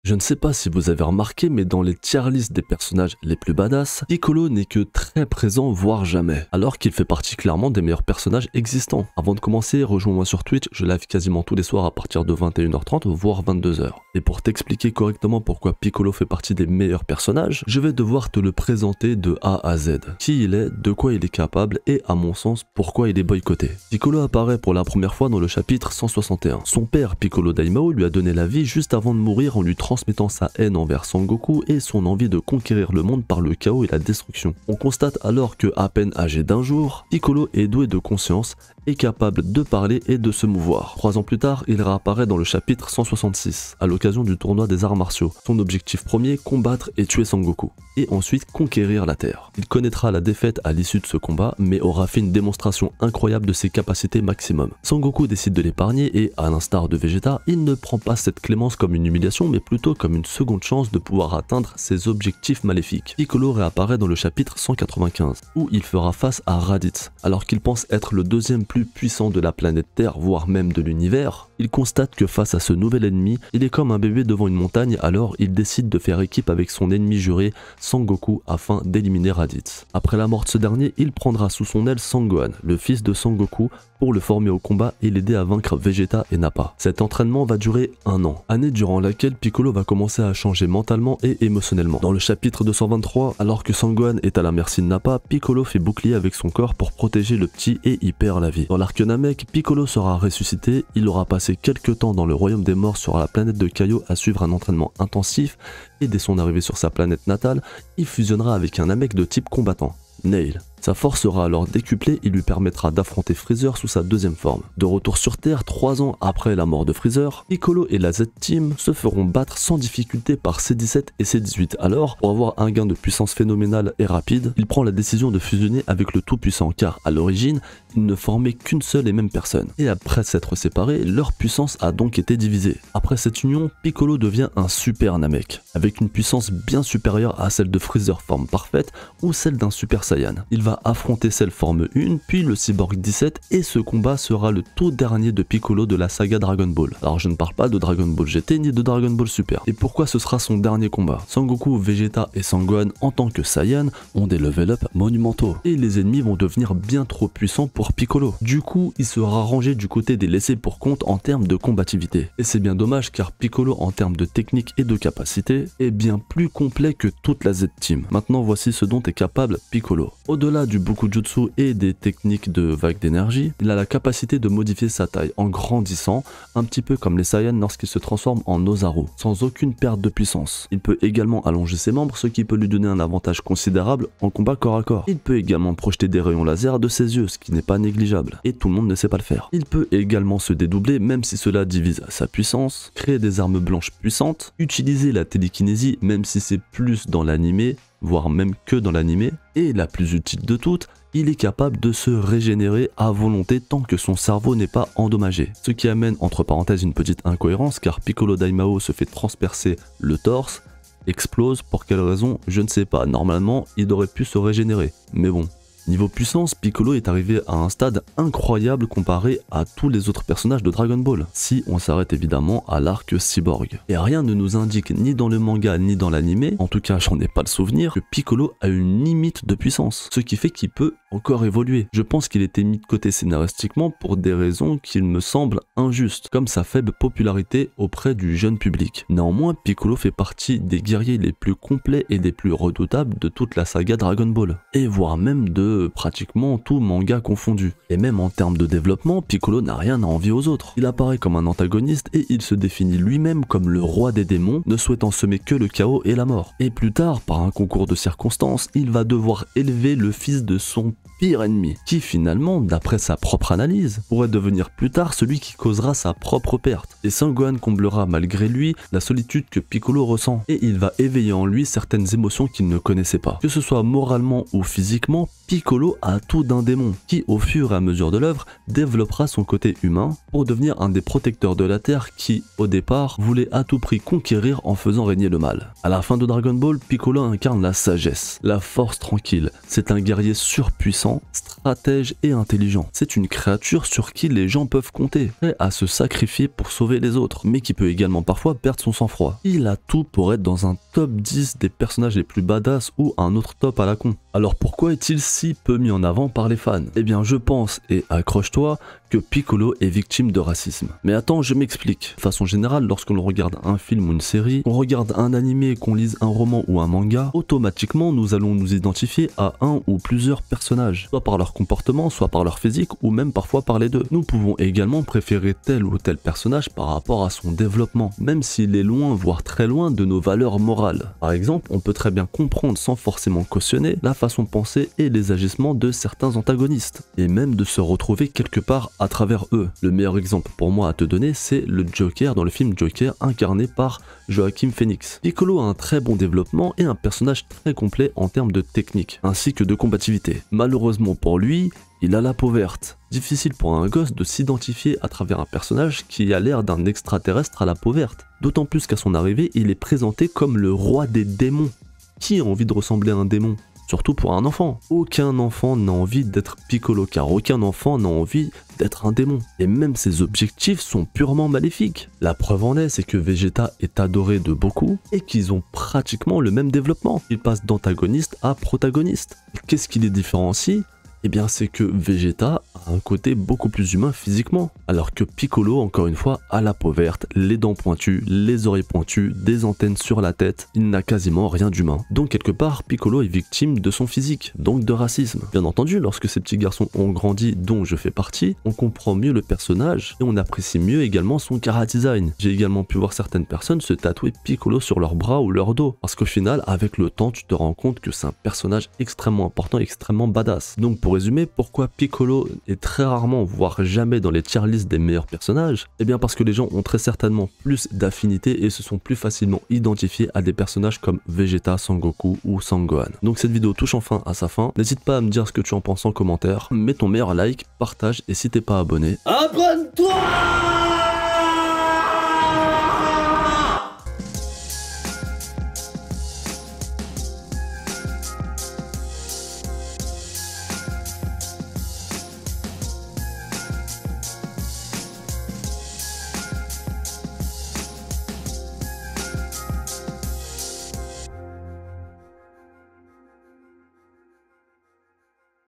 Je ne sais pas si vous avez remarqué, mais dans les tier lists des personnages les plus badass, Piccolo n'est que très présent, voire jamais, alors qu'il fait partie clairement des meilleurs personnages existants. Avant de commencer, rejoins-moi sur Twitch, je live quasiment tous les soirs à partir de 21h30, voire 22h. Et pour t'expliquer correctement pourquoi Piccolo fait partie des meilleurs personnages, je vais devoir te le présenter de A à Z. Qui il est, de quoi il est capable et, à mon sens, pourquoi il est boycotté. Piccolo apparaît pour la première fois dans le chapitre 161. Son père, Piccolo Daimao, lui a donné la vie juste avant de mourir en lui transmettant sa haine envers Sangoku et son envie de conquérir le monde par le chaos et la destruction. On constate alors que, à peine âgé d'un jour, Piccolo est doué de conscience, est capable de parler et de se mouvoir. 3 ans plus tard, il réapparaît dans le chapitre 166, à l'occasion du tournoi des arts martiaux. Son objectif premier, combattre et tuer Sangoku, et ensuite conquérir la Terre. Il connaîtra la défaite à l'issue de ce combat, mais aura fait une démonstration incroyable de ses capacités maximum. Sangoku décide de l'épargner et, à l'instar de Vegeta, il ne prend pas cette clémence comme une humiliation, mais plutôt comme une seconde chance de pouvoir atteindre ses objectifs maléfiques. Piccolo réapparaît dans le chapitre 195, où il fera face à Raditz. Alors qu'il pense être le deuxième plus puissant de la planète Terre, voire même de l'univers, il constate que face à ce nouvel ennemi, il est comme un bébé devant une montagne, alors il décide de faire équipe avec son ennemi juré, Sangoku, afin d'éliminer Raditz. Après la mort de ce dernier, il prendra sous son aile Sangohan, le fils de Sangoku, pour le former au combat et l'aider à vaincre Vegeta et Nappa. Cet entraînement va durer 1 an, année durant laquelle Piccolo va commencer à changer mentalement et émotionnellement. Dans le chapitre 223, alors que Sangohan est à la merci de Nappa, Piccolo fait bouclier avec son corps pour protéger le petit et y perd la vie. Dans l'arc Namek, Piccolo sera ressuscité, il aura passé quelques temps dans le royaume des morts sur la planète de Kaio à suivre un entraînement intensif et dès son arrivée sur sa planète natale, il fusionnera avec un Namek de type combattant, Nail. Sa force sera alors décuplée et lui permettra d'affronter Freezer sous sa deuxième forme. De retour sur Terre 3 ans après la mort de Freezer, Piccolo et la Z-Team se feront battre sans difficulté par C17 et C18. Alors, pour avoir un gain de puissance phénoménal et rapide, il prend la décision de fusionner avec le Tout-Puissant car, à l'origine, ils ne formaient qu'une seule et même personne. Et après s'être séparés, leur puissance a donc été divisée. Après cette union, Piccolo devient un Super Namek, avec une puissance bien supérieure à celle de Freezer forme parfaite ou celle d'un Super Saiyan. Il va affronter celle forme 1, puis le Cyborg 17 et ce combat sera le tout dernier de Piccolo de la saga Dragon Ball. Alors je ne parle pas de Dragon Ball GT ni de Dragon Ball Super. Et pourquoi ce sera son dernier combat? Sangoku, Vegeta et Sangohan en tant que Saiyan ont des level up monumentaux et les ennemis vont devenir bien trop puissants pour Piccolo. Du coup, il sera rangé du côté des laissés pour compte en termes de combativité. Et c'est bien dommage car Piccolo en termes de technique et de capacité est bien plus complet que toute la Z-Team. Maintenant voici ce dont est capable Piccolo. Au-delà du Bukujutsu et des techniques de vague d'énergie, il a la capacité de modifier sa taille en grandissant, un petit peu comme les Saiyans lorsqu'ils se transforment en Ozaru, sans aucune perte de puissance. Il peut également allonger ses membres, ce qui peut lui donner un avantage considérable en combat corps à corps. Il peut également projeter des rayons laser de ses yeux, ce qui n'est pas négligeable, et tout le monde ne sait pas le faire. Il peut également se dédoubler, même si cela divise sa puissance, créer des armes blanches puissantes, utiliser la télékinésie, même si c'est plus dans l'animé, voire même que dans l'animé, et la plus utile de toutes, il est capable de se régénérer à volonté tant que son cerveau n'est pas endommagé. Ce qui amène entre parenthèses une petite incohérence car Piccolo Daimao se fait transpercer le torse, explose, pour quelle raison je ne sais pas, normalement il aurait pu se régénérer, mais bon. Niveau puissance, Piccolo est arrivé à un stade incroyable comparé à tous les autres personnages de Dragon Ball, si on s'arrête évidemment à l'arc Cyborg. Et rien ne nous indique ni dans le manga ni dans l'animé, en tout cas j'en ai pas le souvenir, que Piccolo a une limite de puissance, ce qui fait qu'il peut encore évoluer. Je pense qu'il était mis de côté scénaristiquement pour des raisons qui me semblent injustes, comme sa faible popularité auprès du jeune public. Néanmoins, Piccolo fait partie des guerriers les plus complets et des plus redoutables de toute la saga Dragon Ball, et voire même de pratiquement tout manga confondu. Et même en termes de développement, Piccolo n'a rien à envier aux autres. Il apparaît comme un antagoniste et il se définit lui-même comme le roi des démons, ne souhaitant semer que le chaos et la mort. Et plus tard, par un concours de circonstances, il va devoir élever le fils de son pire ennemi, qui finalement, d'après sa propre analyse, pourrait devenir plus tard celui qui causera sa propre perte. Et Sangohan comblera malgré lui la solitude que Piccolo ressent, et il va éveiller en lui certaines émotions qu'il ne connaissait pas. Que ce soit moralement ou physiquement, Piccolo a tout d'un démon, qui au fur et à mesure de l'œuvre développera son côté humain pour devenir un des protecteurs de la Terre qui, au départ, voulait à tout prix conquérir en faisant régner le mal. À la fin de Dragon Ball, Piccolo incarne la sagesse, la force tranquille. C'est un guerrier surpuissant puissant, stratège et intelligent. C'est une créature sur qui les gens peuvent compter, prêt à se sacrifier pour sauver les autres, mais qui peut également parfois perdre son sang-froid. Il a tout pour être dans un top 10 des personnages les plus badass ou un autre top à la con. Alors pourquoi est-il si peu mis en avant par les fans? Eh bien je pense, et accroche-toi, que Piccolo est victime de racisme. Mais attends, je m'explique. De façon générale, lorsqu'on regarde un film ou une série, qu'on regarde un animé, qu'on lise un roman ou un manga, automatiquement nous allons nous identifier à un ou plusieurs personnages, soit par leur comportement, soit par leur physique, ou même parfois par les deux. Nous pouvons également préférer tel ou tel personnage par rapport à son développement, même s'il est loin, voire très loin de nos valeurs morales. Par exemple, on peut très bien comprendre sans forcément cautionner la façon de penser et les agissements de certains antagonistes, et même de se retrouver quelque part à travers eux. Le meilleur exemple pour moi à te donner, c'est le Joker dans le film Joker incarné par Joaquin Phoenix. Piccolo a un très bon développement et un personnage très complet en termes de technique, ainsi que de combativité. Malheureusement pour lui, il a la peau verte. Difficile pour un gosse de s'identifier à travers un personnage qui a l'air d'un extraterrestre à la peau verte. D'autant plus qu'à son arrivée, il est présenté comme le roi des démons. Qui a envie de ressembler à un démon ? Surtout pour un enfant. Aucun enfant n'a envie d'être Piccolo, car aucun enfant n'a envie d'être un démon. Et même ses objectifs sont purement maléfiques. La preuve en est, c'est que Vegeta est adoré de beaucoup et qu'ils ont pratiquement le même développement. Ils passent d'antagoniste à protagoniste. Qu'est-ce qui les différencie ? Eh bien c'est que Vegeta a un côté beaucoup plus humain physiquement, alors que Piccolo, encore une fois, a la peau verte, les dents pointues, les oreilles pointues, des antennes sur la tête, il n'a quasiment rien d'humain. Donc quelque part, Piccolo est victime de son physique, donc de racisme. Bien entendu, lorsque ces petits garçons ont grandi, dont je fais partie, on comprend mieux le personnage et on apprécie mieux également son chara-design. J'ai également pu voir certaines personnes se tatouer Piccolo sur leur bras ou leur dos, parce qu'au final, avec le temps, tu te rends compte que c'est un personnage extrêmement important, extrêmement badass. Donc pour résumer, pourquoi Piccolo est très rarement, voire jamais dans les tier lists des meilleurs personnages? Eh bien parce que les gens ont très certainement plus d'affinités et se sont plus facilement identifiés à des personnages comme Vegeta, Sangoku ou Sangohan. Donc cette vidéo touche enfin à sa fin. N'hésite pas à me dire ce que tu en penses en commentaire. Mets ton meilleur like, partage et si t'es pas abonné, abonne-toi!